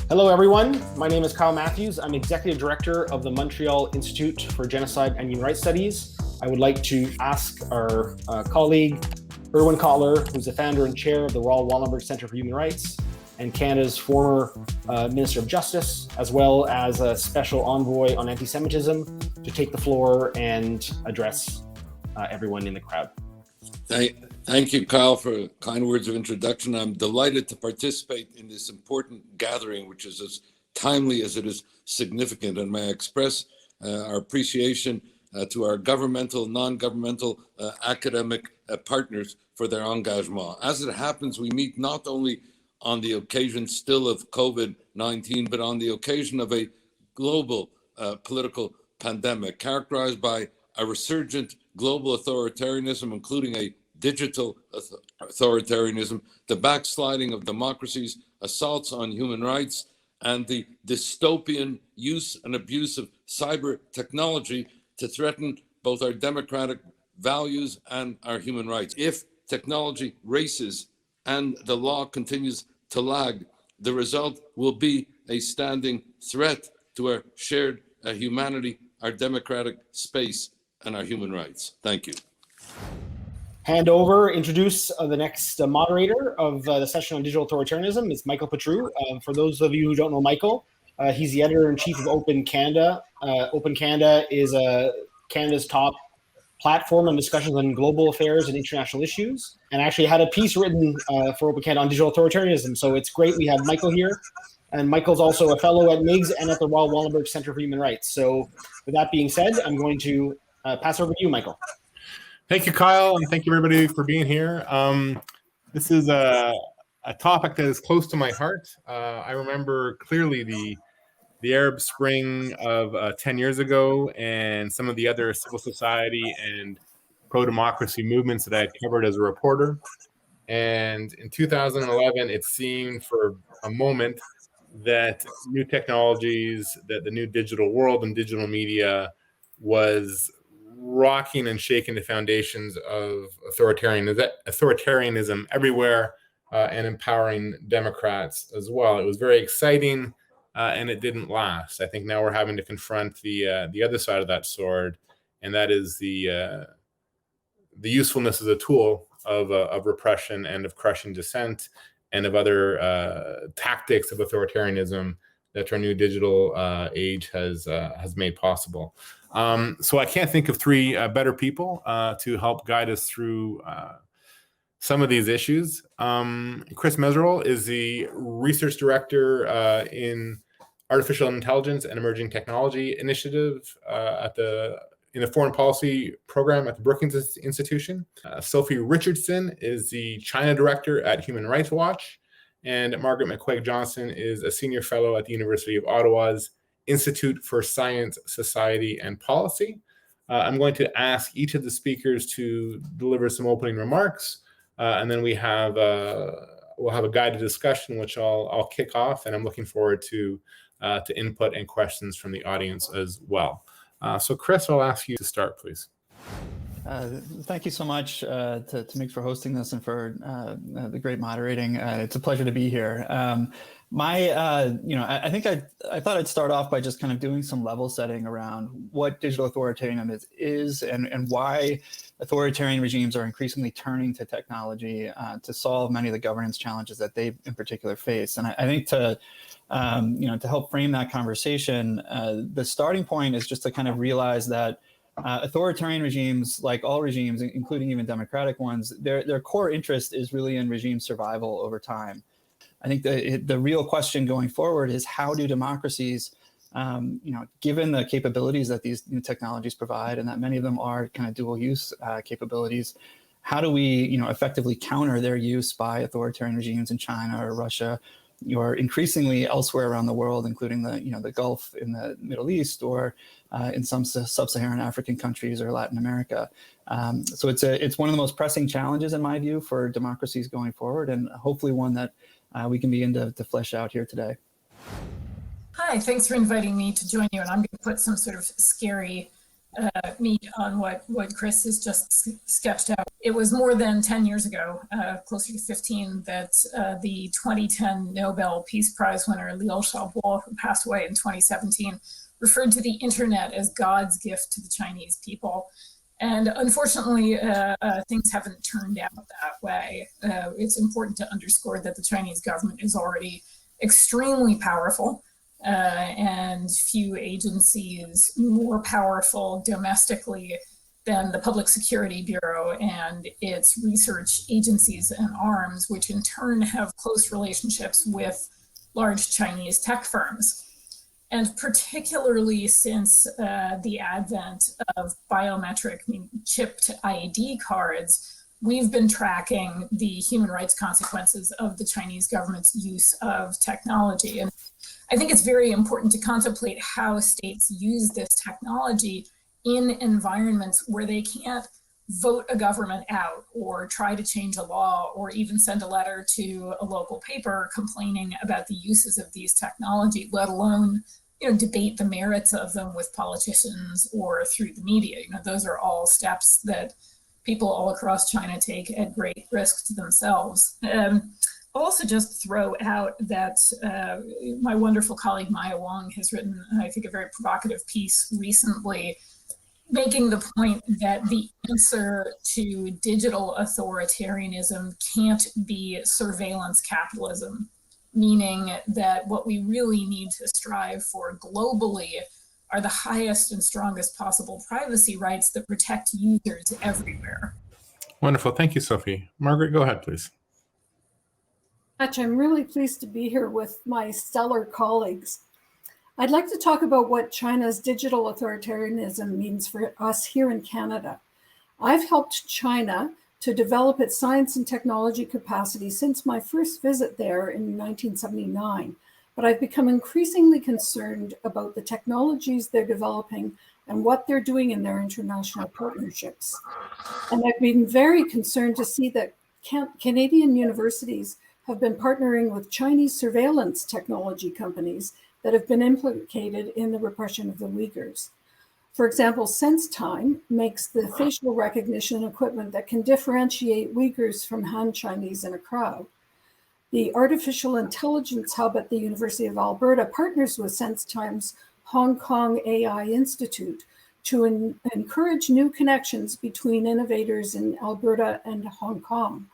Hello, everyone. My name is Kyle Matthews. I'm Executive Director of the Montreal Institute for Genocide and Human Rights Studies. I would like to ask our colleague, Erwin Kotler, who's the founder and chair of the Raoul Wallenberg Centre for Human Rights and Canada's former Minister of Justice, as well as a special envoy on anti-Semitism, to take the floor and address everyone in the crowd. Thank you, Kyle, for kind words of introduction. I'm delighted to participate in this important gathering, which is as timely as it is significant, and may I express our appreciation to our governmental, non-governmental, academic partners for their engagement. As it happens, we meet not only on the occasion still of COVID-19, but on the occasion of a global political pandemic characterized by a resurgent global authoritarianism, including a digital authoritarianism, the backsliding of democracies, assaults on human rights, and the dystopian use and abuse of cyber technology to threaten both our democratic values and our human rights. If technology races and the law continues to lag, the result will be a standing threat to our shared humanity, our democratic space, and our human rights. Thank you. Introduce the next moderator of the session on digital authoritarianism. It's Michael Petrou. For those of you who don't know Michael, he's the editor-in-chief of Open Canada. Open Canada is Canada's top platform on discussions on global affairs and international issues, and actually had a piece written for Open Canada on digital authoritarianism. So it's great we have Michael here. And Michael's also a fellow at MIGS and at the Raoul Wallenberg Centre for Human Rights. So with that being said, I'm going to pass over to you, Michael. Thank you, Kyle, and thank you, everybody, for being here. This is a topic that is close to my heart. I remember clearly the Arab Spring of 10 years ago and some of the other civil society and pro-democracy movements that I had covered as a reporter. And in 2011, it seemed for a moment that new technologies, that the new digital world and digital media was rocking and shaking the foundations of authoritarianism everywhere and empowering Democrats as well. It was very exciting and it didn't last. I think now we're having to confront the other side of that sword, and that is the usefulness as a tool of repression and of crushing dissent and of other tactics of authoritarianism that our new digital age has made possible. So I can't think of three better people to help guide us through some of these issues. Chris Meserole is the research director in Artificial Intelligence and Emerging Technology Initiative in the Foreign Policy Program at the Brookings Institution. Sophie Richardson is the China director at Human Rights Watch. And Margaret McCuaig Johnston is a senior fellow at the University of Ottawa's Institute for Science, Society, and Policy. I'm going to ask each of the speakers to deliver some opening remarks, and then we'll have a guided discussion, which I'll kick off, and I'm looking forward to input and questions from the audience as well. So, Chris, I'll ask you to start, please. Thank you so much to Migs for hosting this and for the great moderating. It's a pleasure to be here. I think I thought I'd start off by just kind of doing some level setting around what digital authoritarianism is and why authoritarian regimes are increasingly turning to technology to solve many of the governance challenges that they in particular face. And I think to help frame that conversation, the starting point is just to kind of realize that authoritarian regimes, like all regimes, including even democratic ones, their core interest is really in regime survival over time. I think the real question going forward is how do democracies, given the capabilities that these new technologies provide, and that many of them are kind of dual use capabilities, how do we, effectively counter their use by authoritarian regimes in China or Russia, or increasingly elsewhere around the world, including the Gulf in the Middle East, or in some sub-Saharan African countries or Latin America. So it's one of the most pressing challenges, in my view, for democracies going forward, and hopefully one that we can begin to flesh out here today. Hi, thanks for inviting me to join you. And I'm going to put some sort of scary meet on what Chris has just sketched out. It was more than 10 years ago, closer to 15, that the 2010 Nobel Peace Prize winner Liu Xiaobo, who passed away in 2017, referred to the internet as God's gift to the Chinese people. And unfortunately, things haven't turned out that way. It's important to underscore that the Chinese government is already extremely powerful, and few agencies more powerful domestically than the Public Security Bureau and its research agencies and arms, which in turn have close relationships with large Chinese tech firms. And particularly since the advent of biometric chipped ID cards, we've been tracking the human rights consequences of the Chinese government's use of technology. And I think it's very important to contemplate how states use this technology in environments where they can't vote a government out or try to change a law or even send a letter to a local paper complaining about the uses of these technology, let alone debate the merits of them with politicians or through the media. Those are all steps that people all across China take at great risk to themselves. I'll also just throw out that my wonderful colleague Maya Wong has written, I think, a very provocative piece recently making the point that the answer to digital authoritarianism can't be surveillance capitalism, meaning that what we really need to strive for globally are the highest and strongest possible privacy rights that protect users everywhere. Wonderful. Thank you, Sophie. Margaret, go ahead, please. I'm really pleased to be here with my stellar colleagues. I'd like to talk about what China's digital authoritarianism means for us here in Canada. I've helped China to develop its science and technology capacity since my first visit there in 1979, but I've become increasingly concerned about the technologies they're developing and what they're doing in their international partnerships. And I've been very concerned to see that Canadian universities have been partnering with Chinese surveillance technology companies that have been implicated in the repression of the Uyghurs. For example, SenseTime makes the facial recognition equipment that can differentiate Uyghurs from Han Chinese in a crowd. The Artificial Intelligence Hub at the University of Alberta partners with SenseTime's Hong Kong AI Institute to encourage new connections between innovators in Alberta and Hong Kong.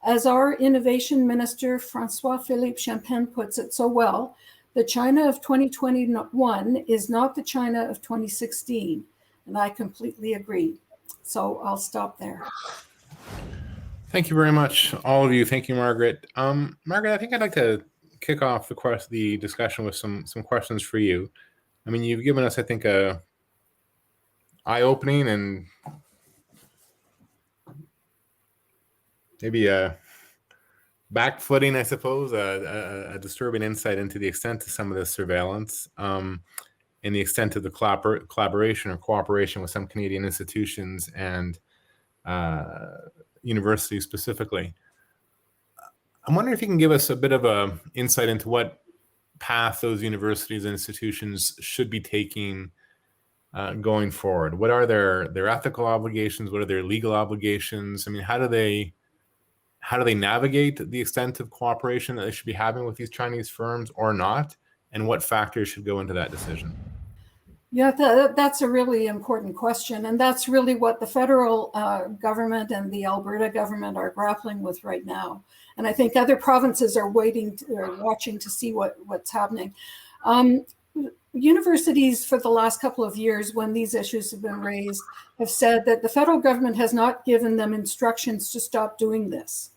As our Innovation Minister, François-Philippe Champagne, puts it so well, the China of 2021 is not the China of 2016, and I completely agree. So I'll stop there. Thank you very much, all of you. Thank you, Margaret. Margaret, I think I'd like to kick off the discussion with some questions for you. I mean, you've given us, I think, a eye-opening and maybe a backfooting, I suppose, a disturbing insight into the extent of some of this surveillance and the extent of the collaboration or cooperation with some Canadian institutions and universities specifically. I'm wondering if you can give us a bit of a insight into what path those universities and institutions should be taking going forward. What are their ethical obligations? What are their legal obligations? I mean, how do they navigate the extent of cooperation that they should be having with these Chinese firms or not? And what factors should go into that decision? Yeah, that's a really important question. And that's really what the federal government and the Alberta government are grappling with right now. And I think other provinces are watching to see what's happening. Universities for the last couple of years, when these issues have been raised, have said that the federal government has not given them instructions to stop doing this.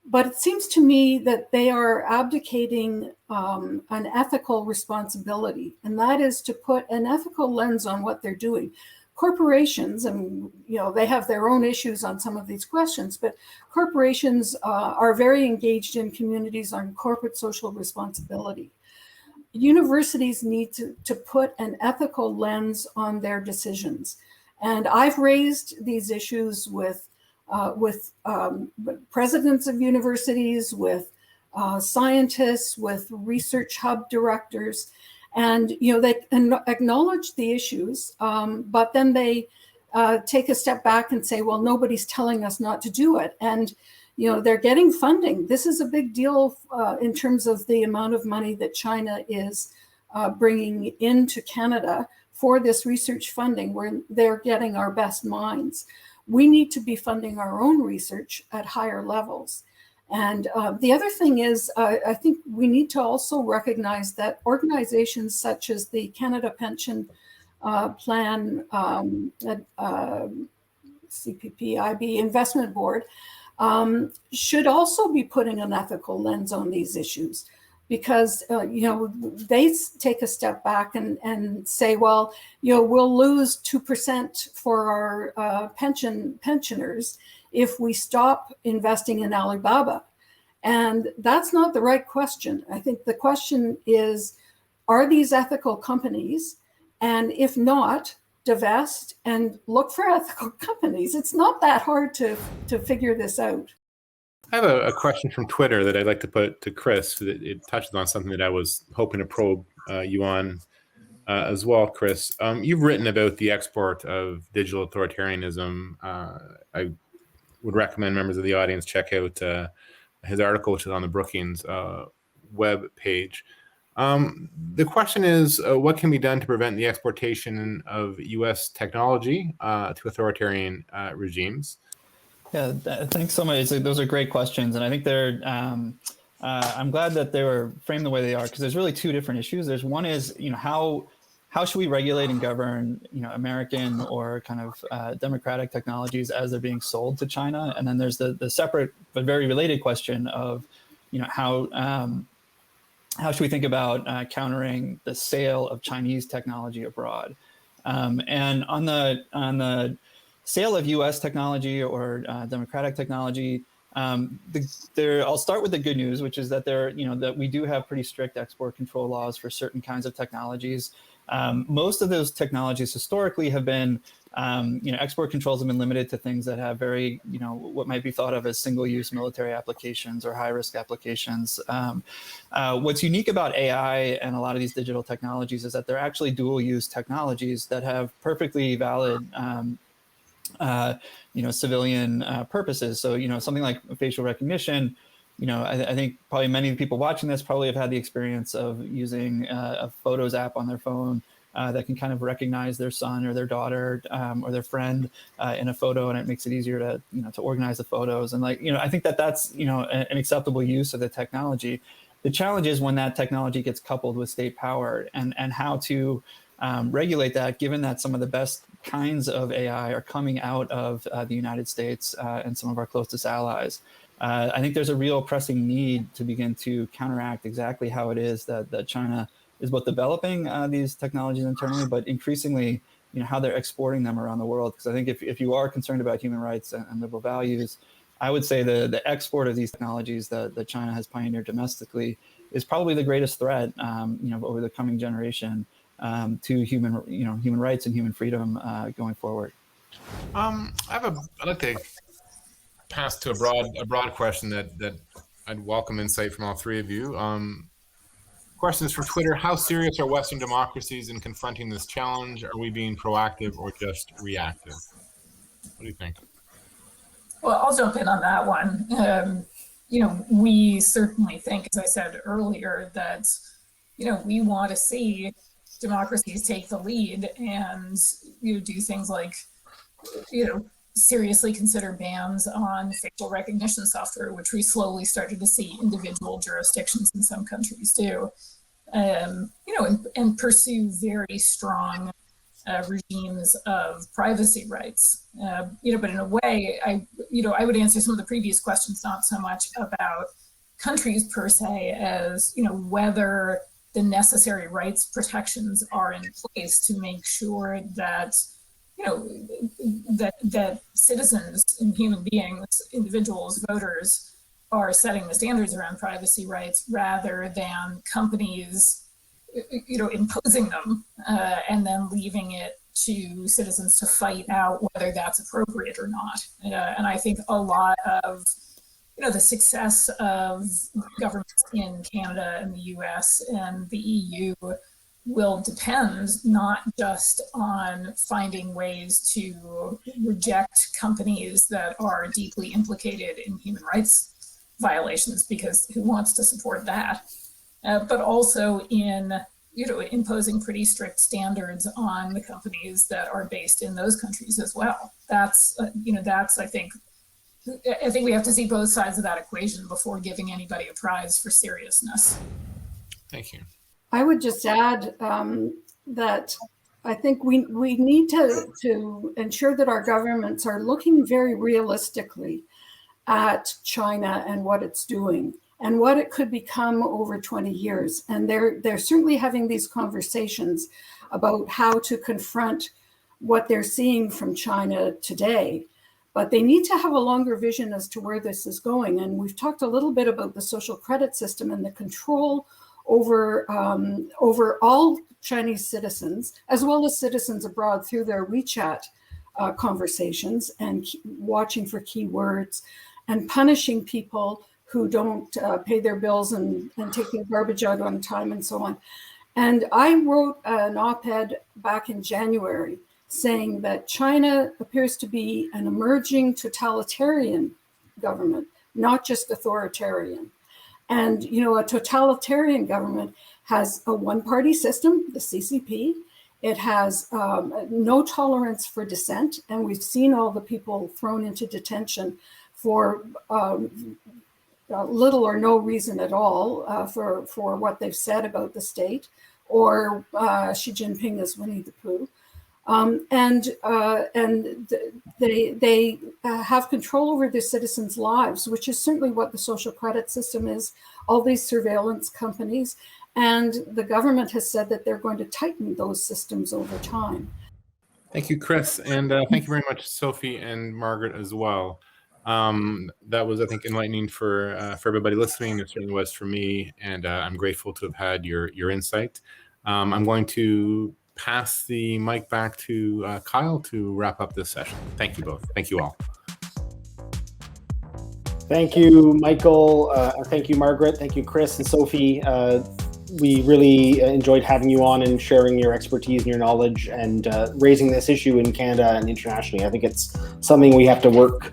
But it seems to me that they are abdicating an ethical responsibility, and that is to put an ethical lens on what they're doing. Corporations, and they have their own issues on some of these questions, but corporations are very engaged in communities on corporate social responsibility. Universities need to put an ethical lens on their decisions. And I've raised these issues with presidents of universities, with scientists, with research hub directors. And, they acknowledge the issues, but then they take a step back and say, well, nobody's telling us not to do it. And, they're getting funding. This is a big deal in terms of the amount of money that China is bringing into Canada for this research funding, where they're getting our best minds. We need to be funding our own research at higher levels. And the other thing is, I think we need to also recognize that organizations such as the Canada Pension Plan, CPPIB Investment Board, should also be putting an ethical lens on these issues, because they take a step back and say, well, we'll lose 2% for our pensioners if we stop investing in Alibaba. And that's not the right question. I think the question is, are these ethical companies? And if not, divest and look for ethical companies. It's not that hard to figure this out. I have a question from Twitter that I'd like to put to Chris. It touches on something that I was hoping to probe you on as well, Chris. You've written about the export of digital authoritarianism. I would recommend members of the audience check out his article, which is on the Brookings web page. The question is, what can be done to prevent the exportation of U.S. technology to authoritarian regimes? Yeah, thanks so much. Those are great questions, and I think they're. I'm glad that they were framed the way they are, because there's really two different issues. There's one is, how should we regulate and govern, American or kind of democratic technologies as they're being sold to China, and then there's the separate but very related question of, how should we think about countering the sale of Chinese technology abroad? And on the sale of U.S. technology or democratic technology, I'll start with the good news, which is that that we do have pretty strict export control laws for certain kinds of technologies. Most of those technologies historically have been, export controls have been limited to things that have very, what might be thought of as single-use military applications or high-risk applications. What's unique about AI and a lot of these digital technologies is that they're actually dual-use technologies that have perfectly valid, civilian purposes. So, something like facial recognition. I think probably many of the people watching this probably have had the experience of using a Photos app on their phone that can kind of recognize their son or their daughter or their friend in a photo, and it makes it easier to to organize the photos. And I think that's an acceptable use of the technology. The challenge is when that technology gets coupled with state power, and how to regulate that, given that some of the best kinds of AI are coming out of the United States and some of our closest allies. I think there's a real pressing need to begin to counteract exactly how it is that China is both developing these technologies internally, but increasingly, how they're exporting them around the world. Because I think if you are concerned about human rights and liberal values, I would say the export of these technologies that China has pioneered domestically is probably the greatest threat, over the coming generation to human rights and human freedom going forward. I'd like to pass to a broad question that I'd welcome insight from all three of you. Questions from Twitter: how serious are Western democracies in confronting this challenge? Are we being proactive or just reactive? What do you think? Well, I'll jump in on that one. We certainly think, as I said earlier, that we want to see democracies take the lead and do things like seriously consider bans on facial recognition software, which we slowly started to see individual jurisdictions in some countries do, and pursue very strong regimes of privacy rights. But in a way, I would answer some of the previous questions not so much about countries per se as whether the necessary rights protections are in place to make sure that that citizens and human beings, individuals, voters, are setting the standards around privacy rights rather than companies, imposing them and then leaving it to citizens to fight out whether that's appropriate or not. And I think a lot of the success of governments in Canada and the US and the EU will depend not just on finding ways to reject companies that are deeply implicated in human rights violations, because who wants to support that, but also in imposing pretty strict standards on the companies that are based in those countries as well. That's I think we have to see both sides of that equation before giving anybody a prize for seriousness. Thank you. I would just add that I think we need to ensure that our governments are looking very realistically at China and what it's doing and what it could become over 20 years. And they're certainly having these conversations about how to confront what they're seeing from China today. But they need to have a longer vision as to where this is going. And we've talked a little bit about the social credit system and the control over all Chinese citizens, as well as citizens abroad, through their WeChat conversations and watching for keywords and punishing people who don't pay their bills and take their garbage out on time and so on. And I wrote an op-ed back in January saying that China appears to be an emerging totalitarian government, not just authoritarian. And, a totalitarian government has a one-party system, the CCP. It has no tolerance for dissent. And we've seen all the people thrown into detention for little or no reason at all for what they've said about the state, or Xi Jinping as Winnie the Pooh. And they have control over their citizens' lives, which is certainly what the social credit system is, all these surveillance companies. And the government has said that they're going to tighten those systems over time. Thank you, Chris. And thank you very much, Sophie and Margaret as well. That was, I think, enlightening for everybody listening. It certainly was for me. And I'm grateful to have had your insight. I'm going to pass the mic back to Kyle to wrap up this session. Thank you both. Thank you all. Thank you, Michael. Thank you, Margaret. Thank you, Chris and Sophie. We really enjoyed having you on and sharing your expertise and your knowledge and raising this issue in Canada and internationally. I think it's something we have to work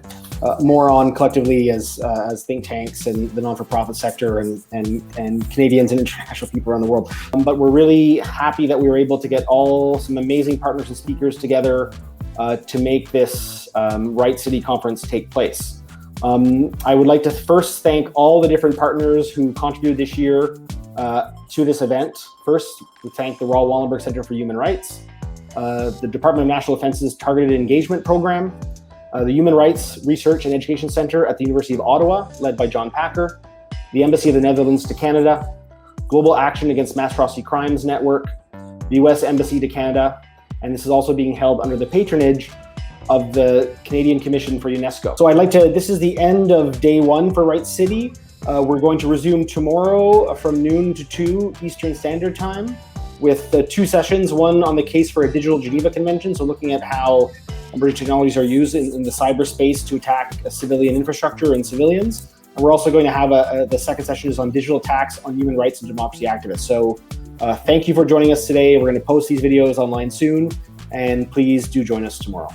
more on collectively as think tanks and the non-for-profit sector and Canadians and international people around the world. But we're really happy that we were able to get some amazing partners and speakers together to make this Right City conference take place. I would like to first thank all the different partners who contributed this year to this event. First, we thank the Raoul Wallenberg Center for Human Rights, the Department of National Defense's Targeted Engagement Program, the Human Rights Research and Education Center at the University of Ottawa, led by John Packer, the Embassy of the Netherlands to Canada, Global Action Against Mass Atrocity Crimes Network, the U.S. Embassy to Canada, and this is also being held under the patronage of the Canadian Commission for UNESCO. So this is the end of day one for Right City. We're going to resume tomorrow from noon to 2 Eastern Standard Time with two sessions, one on the case for a digital Geneva Convention, so looking at how emerging technologies are used in the cyberspace to attack civilian infrastructure and civilians. And we're also going to have the second session is on digital attacks on human rights and democracy activists. So thank you for joining us today. We're going to post these videos online soon, and please do join us tomorrow.